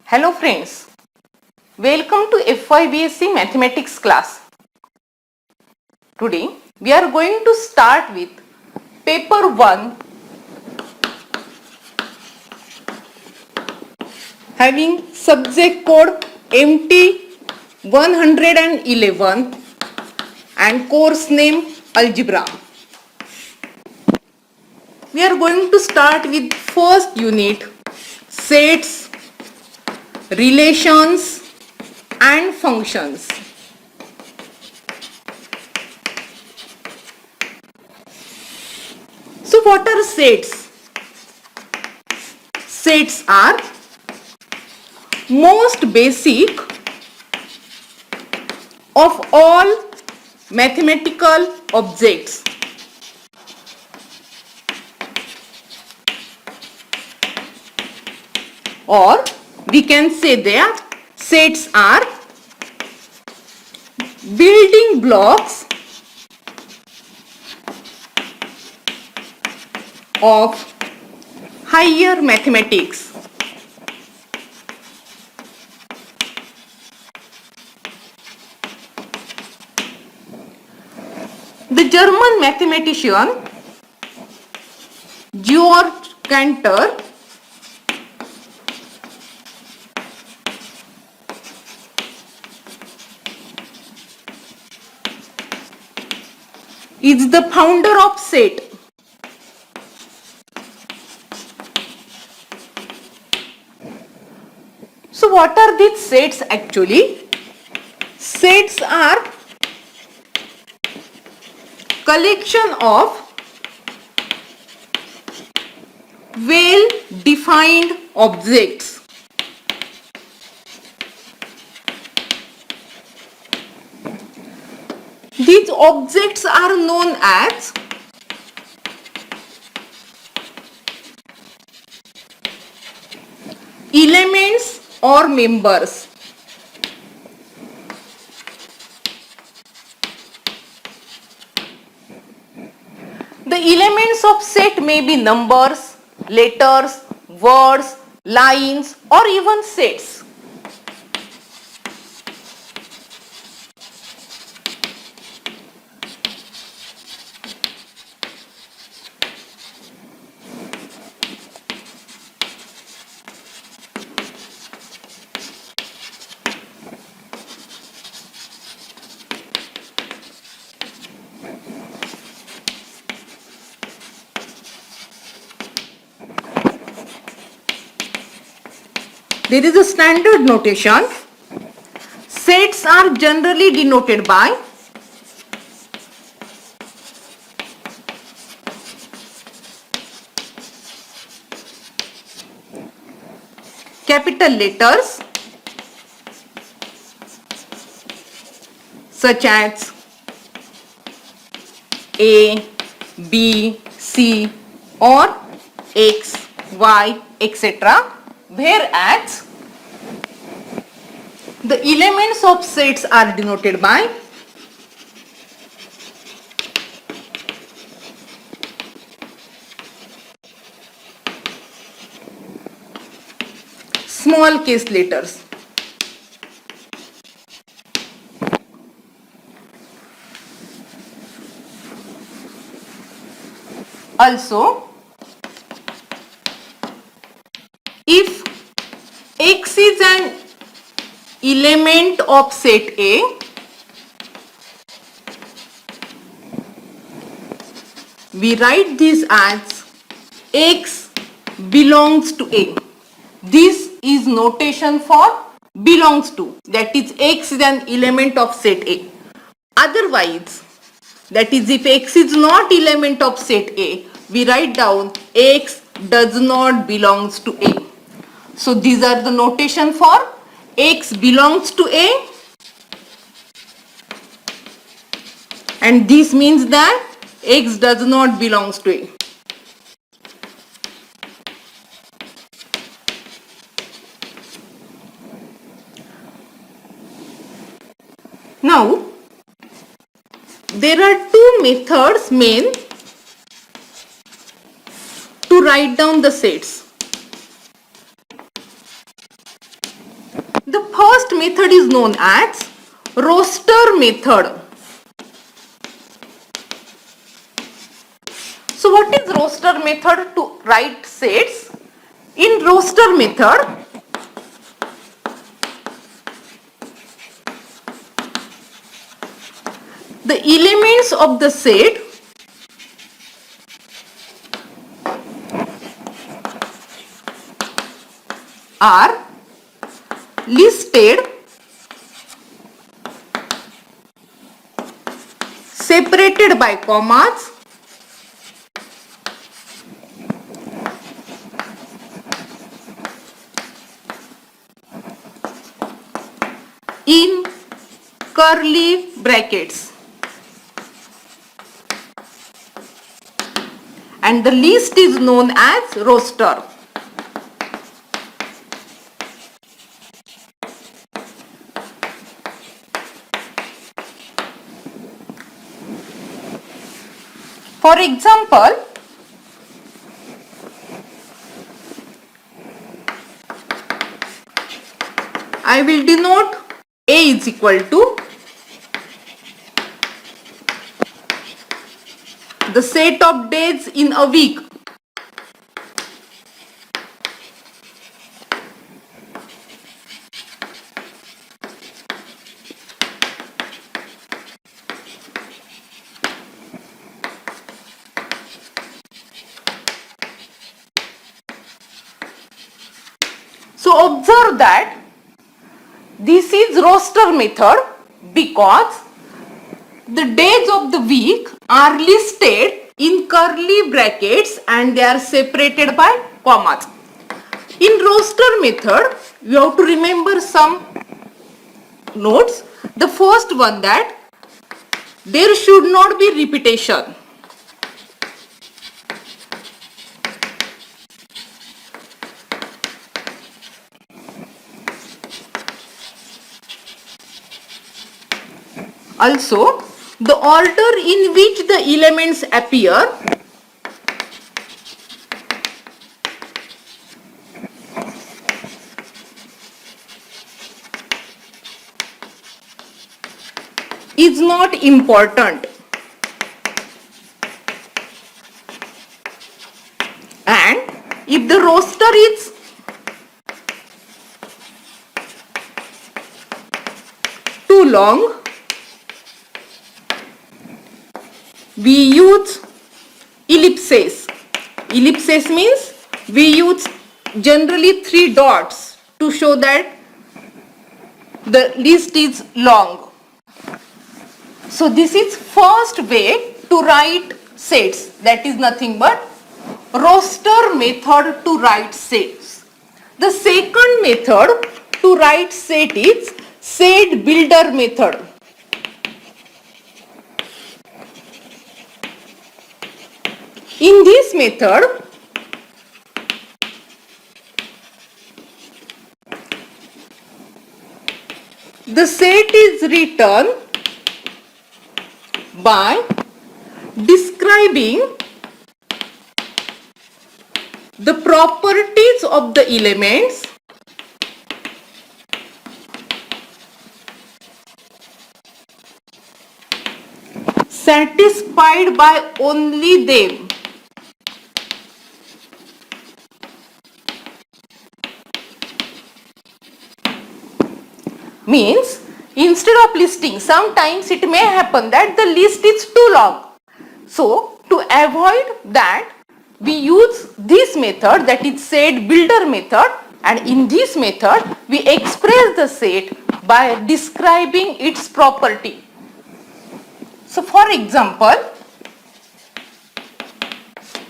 Hello friends, welcome to F.Y.B mathematics class. Today we are going to start with paper 1 having subject code MT 111 and course name Algebra. We are going to start with first unit, sets, relations and functions. So what are sets? Sets are most basic of all mathematical objects. Or we can say that sets are building blocks of higher mathematics. The German mathematician Georg Cantor is the founder of set. So what are these sets actually? Sets are collection of well defined objects. These objects are known as elements or members. The elements of set may be numbers, letters, words, lines or even sets. There is a standard notation. Sets are generally denoted by capital letters such as A, B, C or X, Y, etc. Whereas the elements of sets are denoted by small case letters. Also, if X is an element of set A, we write this as X belongs to A. This is notation for belongs to, that is X is an element of set A. Otherwise, that is if X is not element of set A, we write down X does not belongs to A. So these are the notation for X belongs to A, and this means that X does not belongs to A. Now there are two methods main to write down the sets. The first method is known as roster method. So what is roster method to write sets? In roster method, the elements of the set are listed separated by commas in curly brackets, and the list is known as roster. For example, I will denote A is equal to the set of days in a week. So observe that this is roster method because the days of the week are listed in curly brackets and they are separated by commas. In roster method, you have to remember some notes. The first one, that there should not be repetition. Also, the order in which the elements appear is not important, and if the roster is too long, we use ellipses. Ellipses means we use generally 3 dots to show that the list is long. So this is first way to write sets, that is nothing but roster method to write sets. The second method to write set is set builder method. In this method, the set is written by describing the properties of the elements satisfied by only them. Means, instead of listing, sometimes it may happen that the list is too long. So, to avoid that, we use this method, that is set builder method, and in this method we express the set by describing its property. So for example,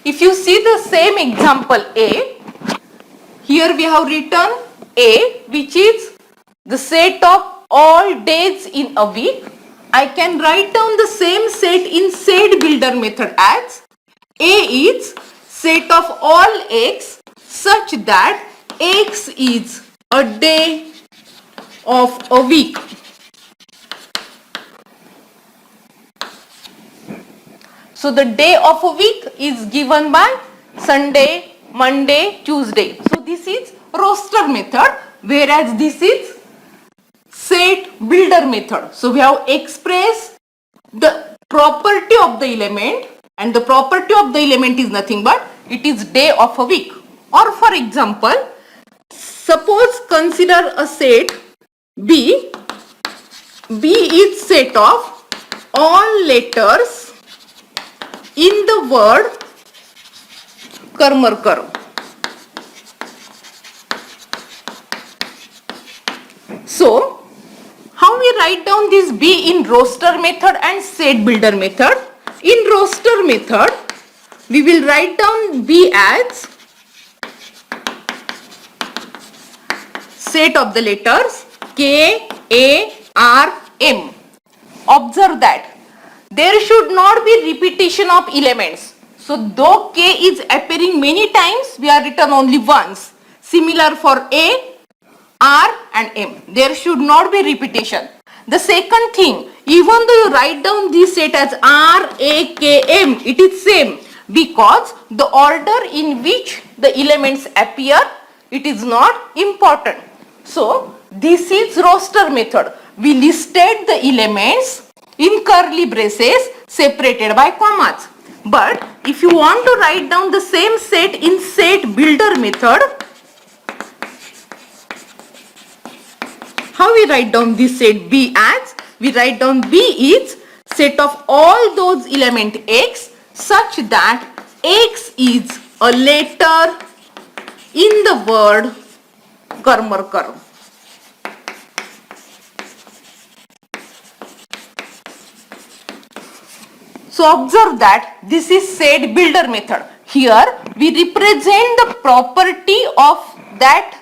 if you see the same example A, here we have written A, which is the set of all days in a week. I can write down the same set in set builder method as A is set of all x such that x is a day of a week. So the day of a week is given by Sunday, Monday, Tuesday. So this is roster method, whereas this is set builder method. So we have expressed the property of the element, and the property of the element is nothing but it is day of a week. Or for example, suppose consider a set B. B is set of all letters in the word karmarkar. So how we write down this B in roster method and set builder method? In roster method, we will write down B as set of the letters K, A, R, M. Observe that there should not be repetition of elements. So though K is appearing many times, we are written only once. Similar for A, R and M. There should not be repetition. The second thing, even though you write down this set as R, A, K, M, it is same because the order in which the elements appear, it is not important. So this is roster method. We listed the elements in curly braces separated by commas. But if you want to write down the same set in set builder method, how we write down this set B as? We write down B is set of all those element X such that X is a letter in the word karmarkar. So observe that this is set builder method. Here we represent the property of that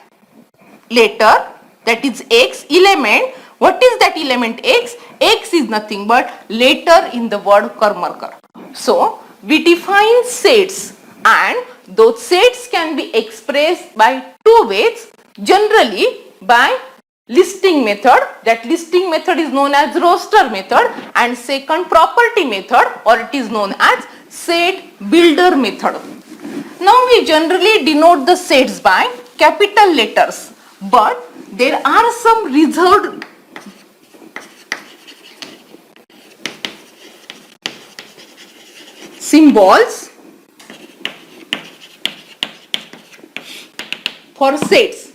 letter, that is X element. What is that element X? X is nothing but letter in the word karmarkar. So we define sets, and those sets can be expressed by two ways. Generally by listing method, that listing method is known as roster method, and second property method, or it is known as set builder method. Now we generally denote the sets by capital letters, but there are some reserved symbols for sets.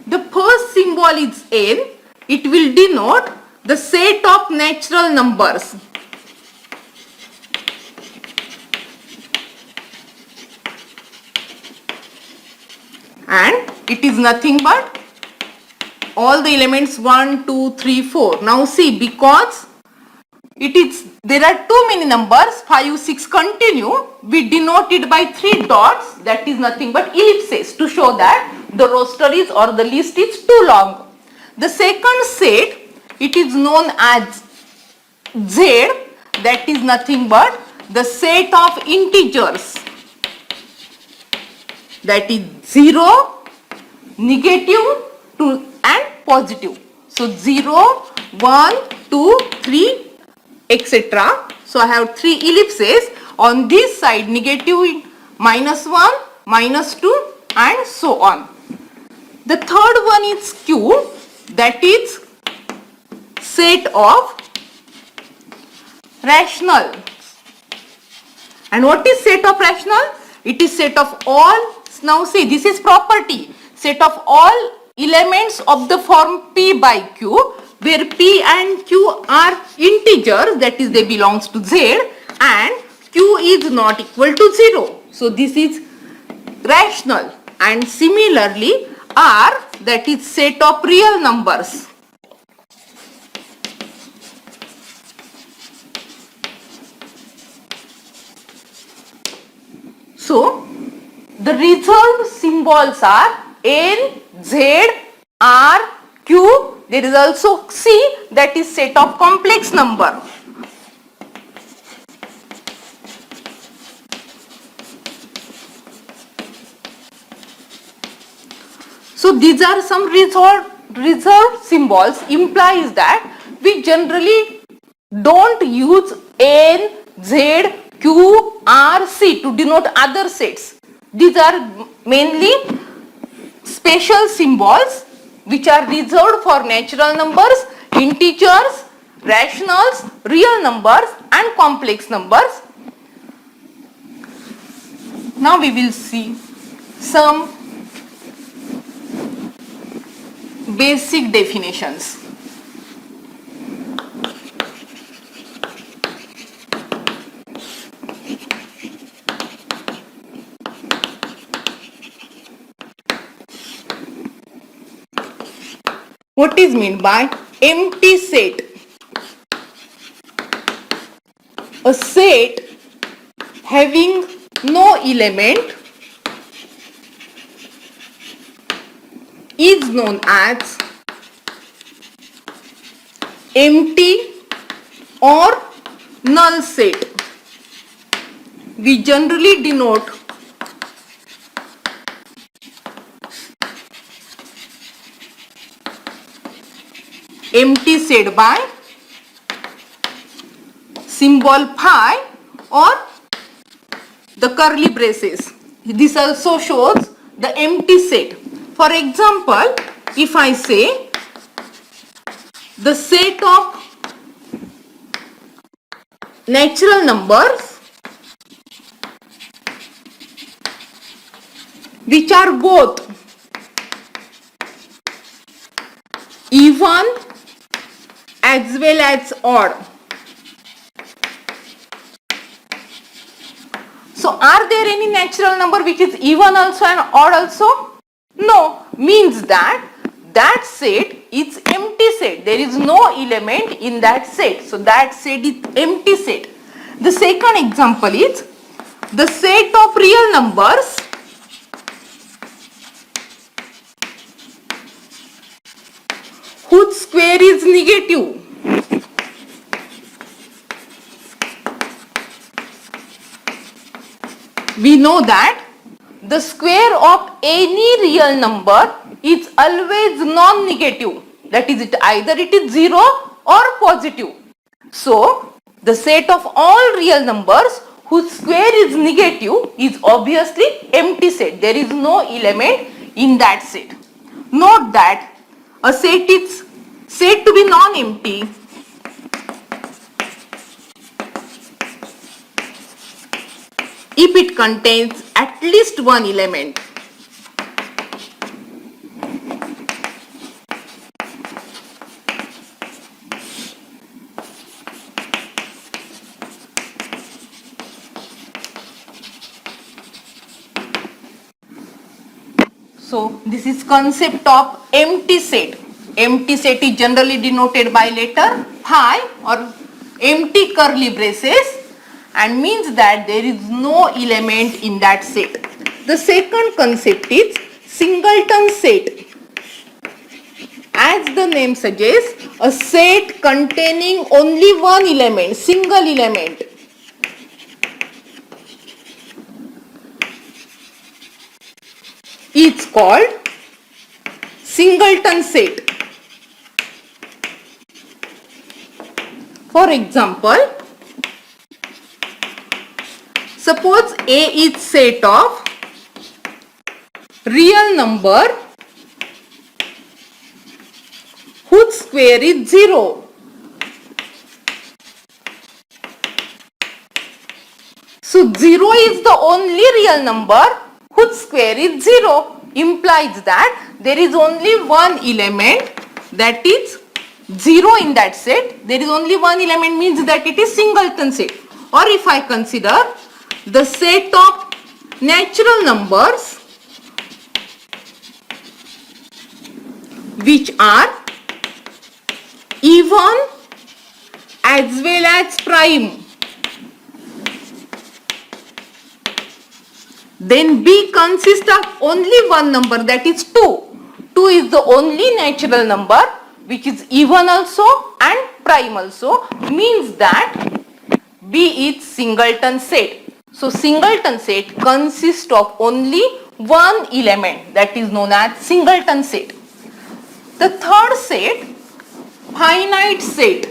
The first symbol is N. It will denote the set of natural numbers. And it is nothing but all the elements 1, 2, 3, 4. Now see, because there are too many numbers, 5, 6 continue, we denote it by 3 dots, that is nothing but ellipses, to show that the roster is or the list is too long. The second set, it is known as Z, that is nothing but the set of integers, that is 0, negative, and positive. So 0, 1, 2, 3, etc. So I have 3 ellipses. On this side, negative, -1, -2, and so on. The third one is Q, that is set of rational. And what is set of rational? It is set of all. Now see, this is property. Set of all elements of the form P by Q, where P and Q are integers, that is they belongs to Z, and Q is not equal to 0. So this is rational. And similarly R, that is set of real numbers. So the reserved symbols are N, Z, R, Q. There is also C, that is set of complex number. So these are some reserved symbols, implies that we generally don't use N, Z, Q, R, C to denote other sets. These are mainly special symbols which are reserved for natural numbers. integers, rationals, real numbers and complex numbers. Now we will see some basic definitions. What is meant by empty set? A set having no element is known as empty or null set. We generally denote empty set by symbol phi or the curly braces. This also shows the empty set. For example, if I say the set of natural numbers which are both even as well as odd. So are there any natural number which is even also and odd also? No, means that that set is empty set. There is no element in that set. So that set is empty set. The second example is the set of real numbers whose square is negative. We know that the square of any real number is always non-negative. That is, either it is 0 or positive. So, the set of all real numbers whose square is negative is obviously empty set. There is no element in that set. Note that a set is said to be non-empty if it contains at least one element. So this is concept of empty set. Empty set is generally denoted by letter phi or empty curly braces and means that there is no element in that set. The second concept is singleton set. As the name suggests, a set containing only one element, single element. It's called singleton set. For example, suppose A is set of real number whose square is 0. So 0 is the only real number whose square is 0, implies that there is only one element, that is 0 in that set. There is only one element means that it is singleton set. Or if I consider the set of natural numbers which are even as well as prime, then B consists of only one number, that is 2. 2 is the only natural number which is even also and prime also, means that B is singleton set. So singleton set consists of only one element, that is known as singleton set. The third set, finite set.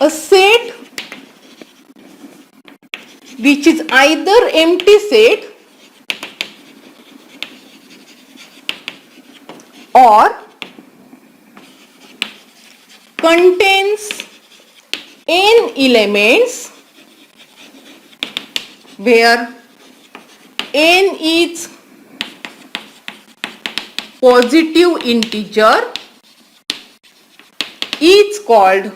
A set which is either empty set or contains n elements where n is positive integer is called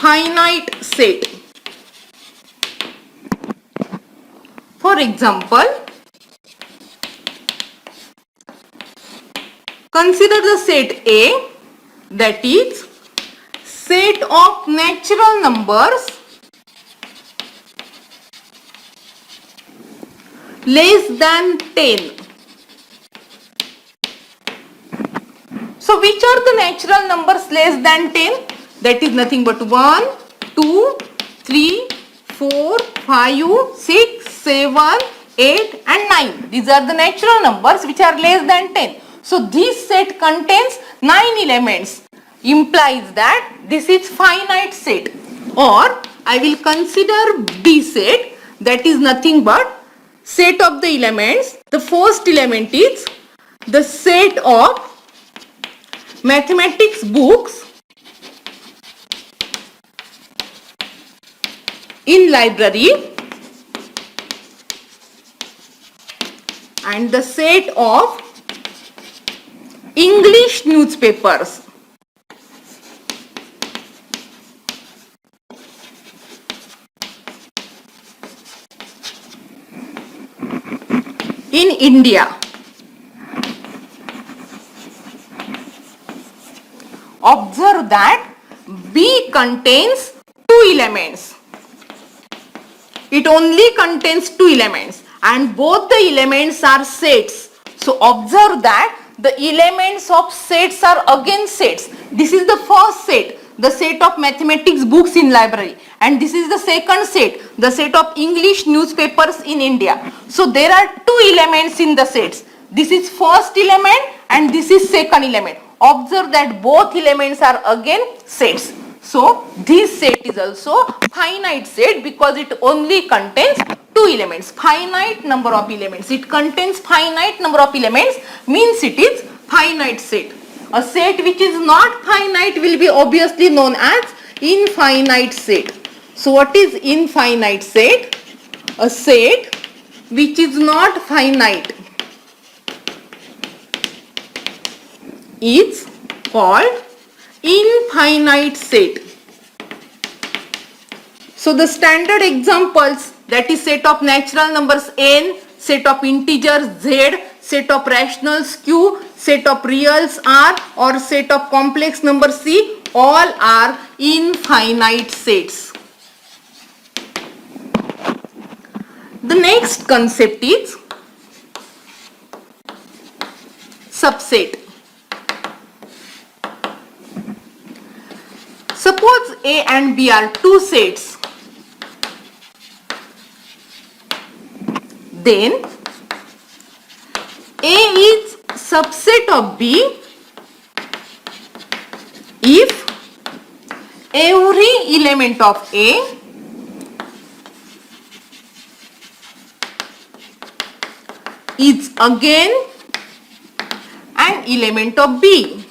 finite set. For example, consider the set A, that is set of natural numbers less than 10. So which are the natural numbers less than 10? That is nothing but 1, 2, 3, 4, 5, 6, 7, 8 and 9. These are the natural numbers which are less than 10. So this set contains 9 elements. Implies that this is finite set. Or I will consider B set, that is nothing but set of the elements. The first element is the set of mathematics books in library and the set of English newspapers in India. Observe that B contains 2 elements. It only contains 2 elements and both the elements are sets. So observe that the elements of sets are again sets. This is the first set, the set of mathematics books in library, and this is the second set, the set of English newspapers in India. So there are 2 elements in the sets. This is first element and this is second element. Observe that both elements are again sets. So this set is also finite set because it only contains 2 elements. Finite number of elements. It contains finite number of elements means it is finite set. A set which is not finite will be obviously known as infinite set. So what is infinite set? A set which is not finite is called infinite set. So the standard examples, that is set of natural numbers n, set of integers z, set of rationals q, set of reals r or set of complex numbers c, all are infinite sets. The next concept is subset. Suppose A and B are 2 sets. Then A is subset of B if every element of A is again an element of B.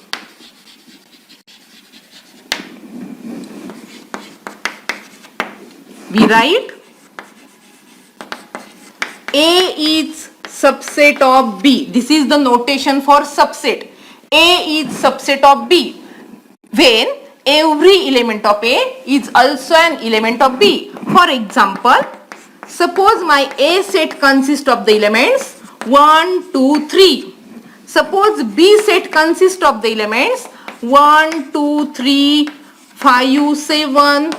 We write A is subset of B. This is the notation for subset. A is subset of B when every element of A is also an element of B. For example, suppose my A set consists of the elements 1, 2, 3. Suppose B set consists of the elements 1, 2, 3, 5, 7,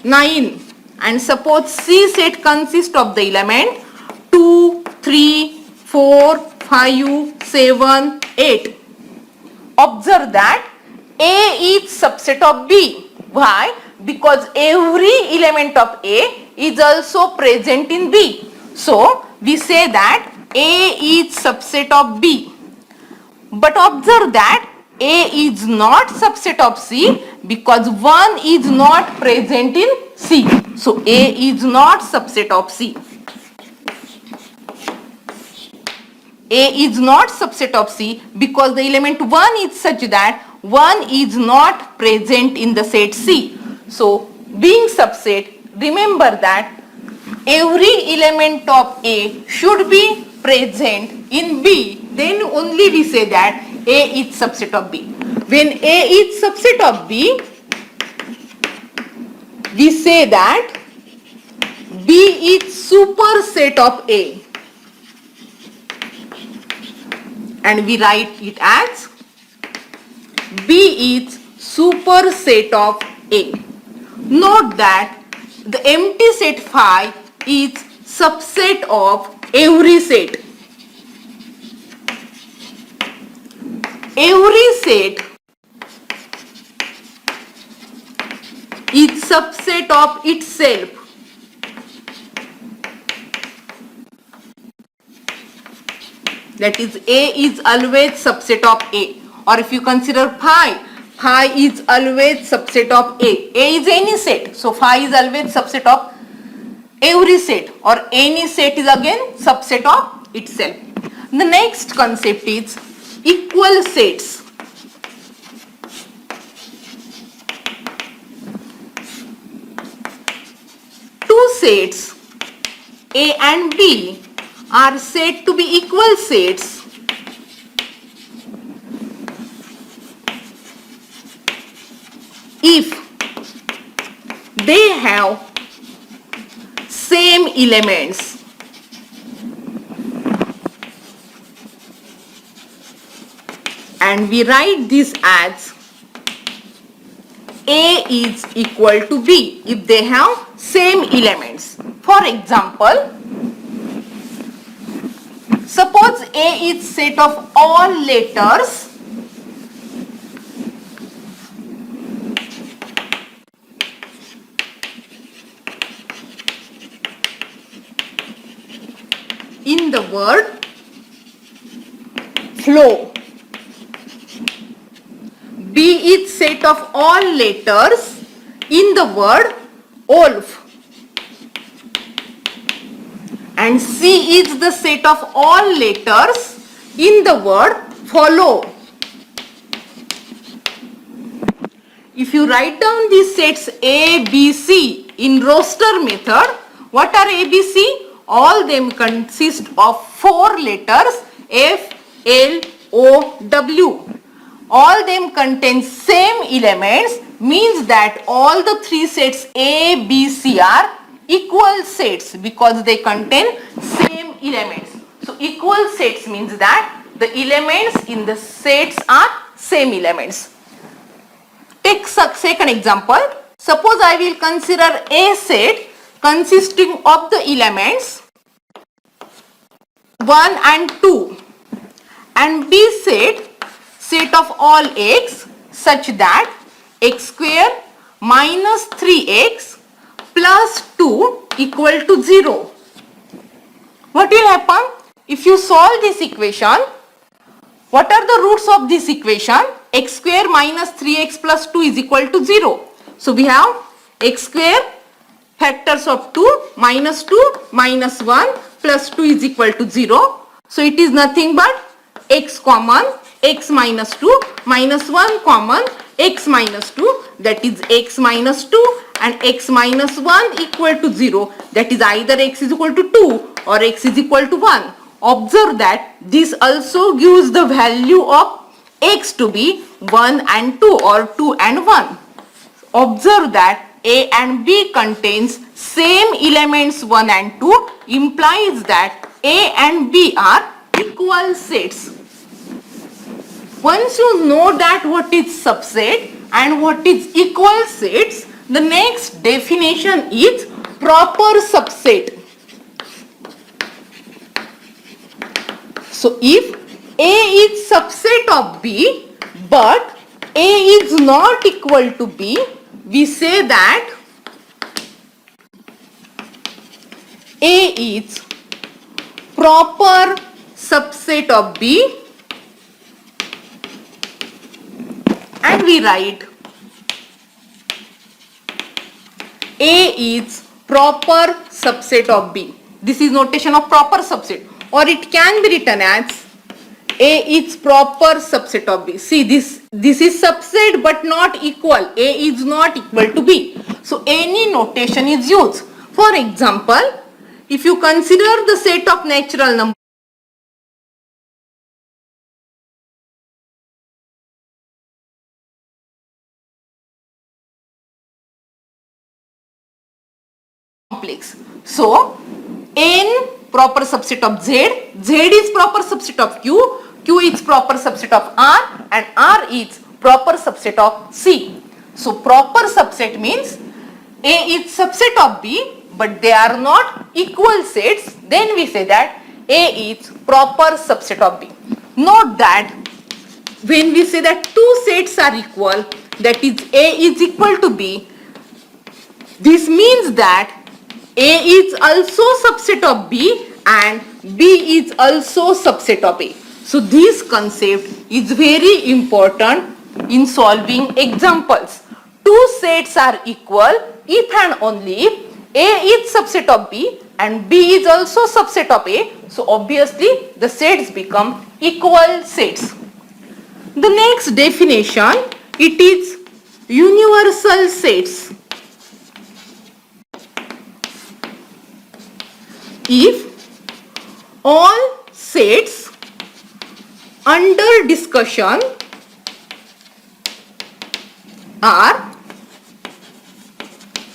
9. And suppose C set consists of the element 2, 3, 4, 5, 7, 8. Observe that A is subset of B. Why? Because every element of A is also present in B. So we say that A is subset of B. But observe that A is not subset of C because 1 is not present in C. So A is not subset of C. A is not subset of C because the element 1 is such that 1 is not present in the set C. So, being subset, remember that every element of A should be present in B. Then only we say that A is subset of B. When A is subset of B, we say that B is superset of A. And we write it as B is superset of A. Note that the empty set phi is subset of every set. Every set is subset of itself. That is, A is always subset of A. Or if you consider phi, phi is always subset of A. A is any set. So phi is always subset of every set, or any set is again subset of itself. The next concept is equal sets. Two sets A and B are said to be equal sets if they have same elements. And we write this as A is equal to B if they have same elements. For example, suppose A is set of all letters in the word flow. B is set of all letters in the word wolf. And C is the set of all letters in the word follow. If you write down these sets A, B, C in roster method, what are A, B, C? All them consist of 4 letters F, L, O, W. All them contain same elements, means that all the 3 sets A, B, C are equal sets because they contain same elements. So equal sets means that the elements in the sets are same elements. Take second example. Suppose I will consider A set consisting of the elements 1 and 2, and B set of all x such that x square minus 3x plus 2 equal to 0. What will happen? If you solve this equation, what are the roots of this equation? X square minus 3x plus 2 is equal to 0. So we have x square factors of 2 minus 2 minus 1 plus 2 is equal to 0. So it is nothing but x common, x minus 2 minus 1 common, x minus 2, that is x minus 2 and x minus 1 equal to 0, that is either x is equal to 2 or x is equal to 1. Observe that this also gives the value of x to be 1 and 2 or 2 and 1. Observe that A and B contains same elements 1 and 2, implies that A and B are equal sets. Once you know that what is subset and what is equal sets, the next definition is proper subset. So if A is subset of B but A is not equal to B, we say that A is proper subset of B, and we write A is proper subset of B. This is notation of proper subset. or it can be written as A is proper subset of B. See, this is subset but not equal. A is not equal to B. So any notation is used. For example, if you consider the set of natural numbers complex. So N proper subset of Z, Z is proper subset of Q, Q is proper subset of R, and R is proper subset of C. So proper subset means A is subset of B, but they are not equal sets. Then we say that A is proper subset of B. Note that when we say that two sets are equal, that is A is equal to B, this means that A is also subset of B and B is also subset of A. So this concept is very important in solving examples. Two sets are equal if and only if A is subset of B and B is also subset of A. So obviously the sets become equal sets. The next definition, it is universal sets. If all sets under discussion are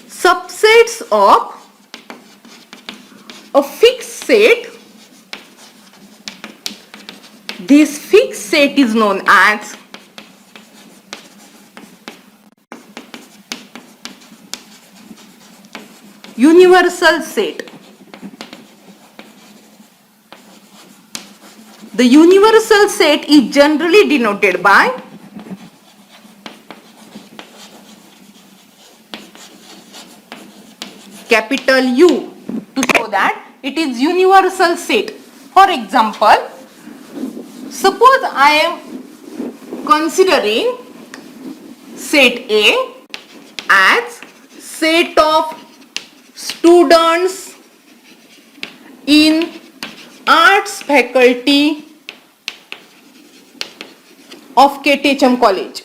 subsets of a fixed set, this fixed set is known as universal set. The universal set is generally denoted by capital U to show that it is universal set. For example, suppose I am considering set A as set of students in arts faculty of KTHM college.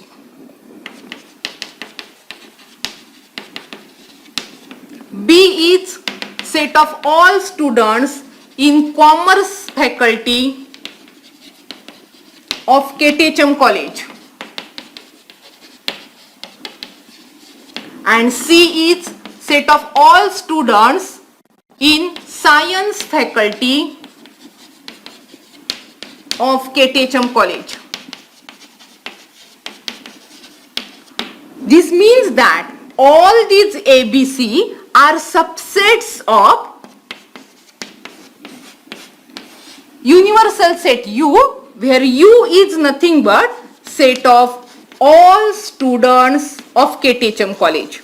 B is set of all students in commerce faculty of KTHM college. And C is set of all students in science faculty of KTHM college. This means that all these ABC are subsets of universal set U, where U is nothing but set of all students of KTHM college.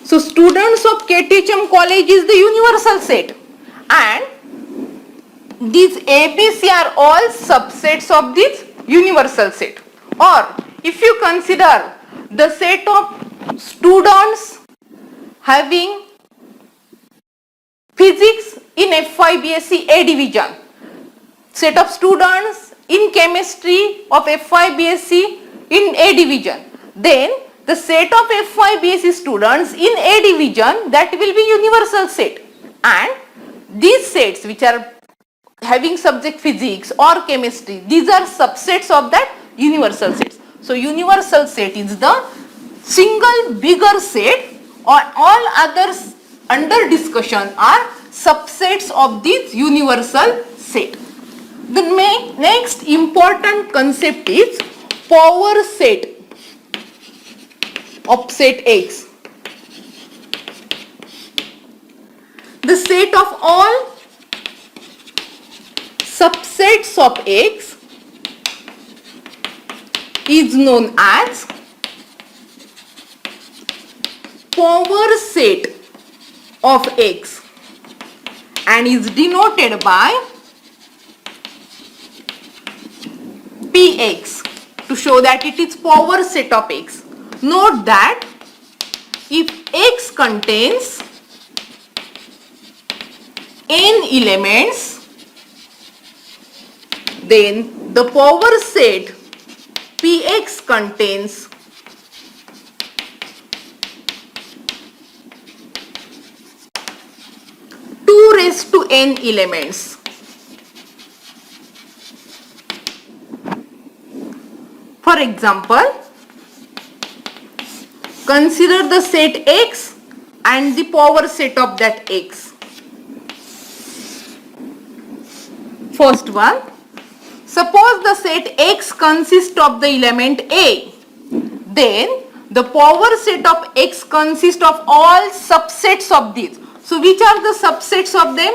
So students of KTHM college is the universal set, and these ABC are all subsets of this universal set. Or if you consider the set of students having physics in F.Y.B A division, set of students in chemistry of F.Y.B in A division, then the set of F.Y.B students in A division, that will be universal set. And these sets which are having subject physics or chemistry, these are subsets of that universal sets. So universal set is the single bigger set, or all others under discussion are subsets of this universal set. The next important concept is power set of set X. The set of all subsets of X is known as power set of X and is denoted by Px to show that it is power set of X. Note that if X contains n elements, then the power set Px contains two raised to n elements. For example, consider the set X and the power set of that X. First one, suppose the set X consists of the element A, then the power set of X consists of all subsets of these. So which are the subsets of them?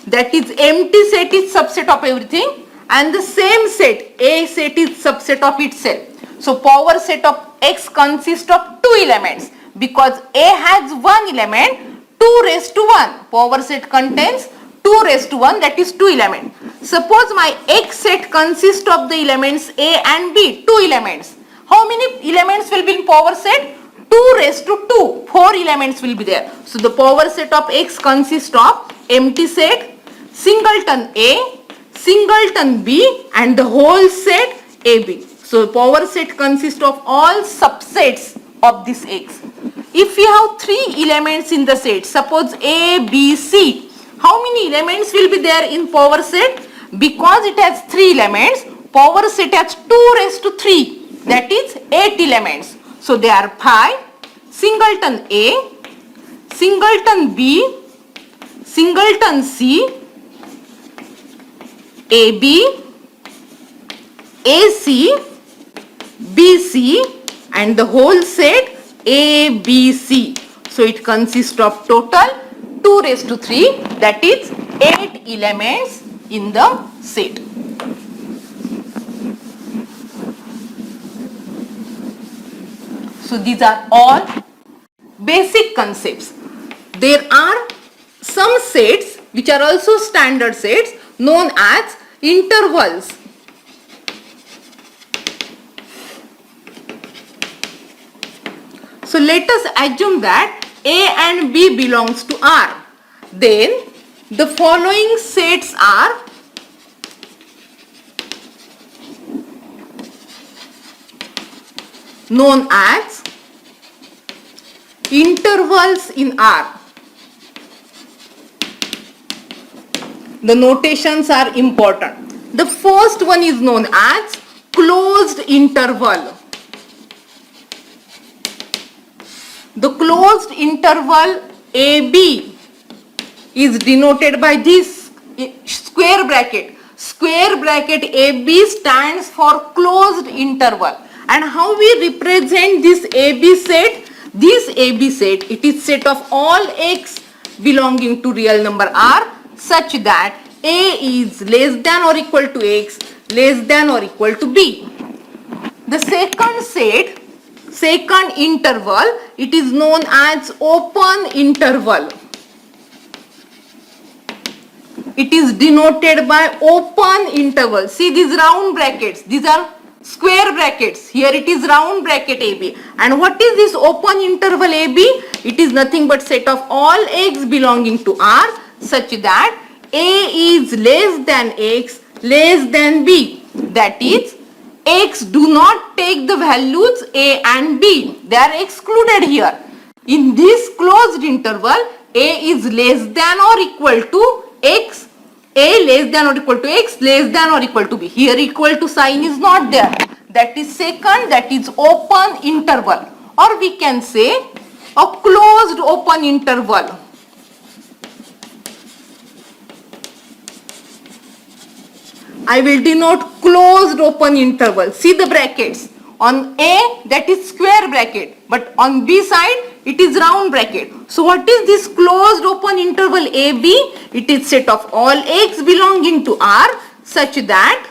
That is, empty set is subset of everything, and the same set, A set, is subset of itself. So power set of X consists of two elements, because A has one element, 2 raised to 1. Power set contains 2 raised to 1, that is 2 elements. Suppose my X set consists of the elements A and B, 2 elements. How many elements will be in power set? 2 raised to 2, 4 elements will be there. So the power set of X consists of empty set, singleton A, singleton B, and the whole set AB. So power set consists of all subsets of this X. If we have 3 elements in the set, suppose A, B, C, how many elements will be there in power set? Because it has 3 elements, power set has 2 raised to 3, that is 8 elements. So they are pi, singleton A, singleton B, singleton C, AB, AC, BC, and the whole set ABC. So it consists of total 2 raised to 3, that is 8 elements in the set. So these are all basic concepts. There are some sets which are also standard sets known as intervals. So let us assume that A and B belongs to R. Then the following sets are known as intervals in R. The notations are important. The first one is known as closed interval. The closed interval AB is denoted by this square bracket. Square bracket AB stands for closed interval. And how we represent this AB set? This AB set, it is set of all X belonging to real number R such that A is less than or equal to X, less than or equal to B. The second set, second interval, it is known as open interval. It is denoted by open interval. See these round brackets, these are square brackets. Here it is round bracket AB. And what is this open interval AB? It is nothing but set of all X belonging to R such that A is less than X, less than B. That is, X do not take the values A and B. They are excluded here. In this closed interval, A is less than or equal to X, A less than or equal to X, less than or equal to B. Here equal to sign is not there. That is second, that is open interval. Or we can say a closed open interval. I will denote closed open interval. See the brackets. On A, that is square bracket, but on B side it is round bracket. So what is this closed open interval AB? It is set of all X belonging to R such that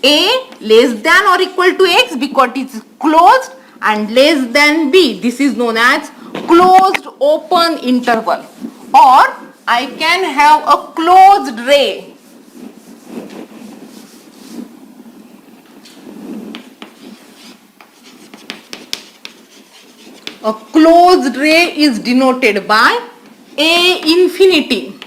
A less than or equal to X because it is closed and less than B. This is known as closed open interval. Or I can have a closed ray. A closed ray is denoted by A infinity.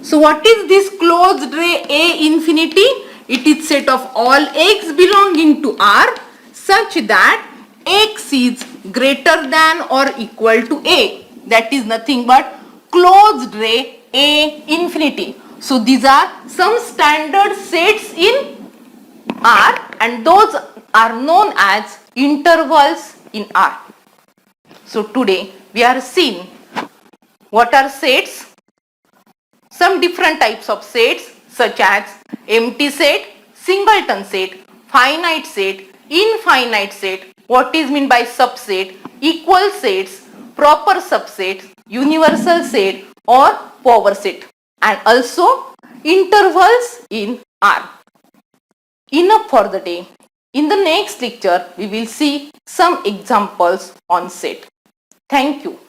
So what is this closed ray A infinity? It is set of all x belonging to R such that x is greater than or equal to A. That is nothing but closed ray A infinity. So these are some standard sets in R and those are known as intervals in R. So today we are seeing what are sets, some different types of sets such as empty set, singleton set, finite set, infinite set, what is meant by subset, equal sets, proper subsets, universal set or power set, and also intervals in R. Enough for the day. In the next lecture, we will see some examples on set. Thank you.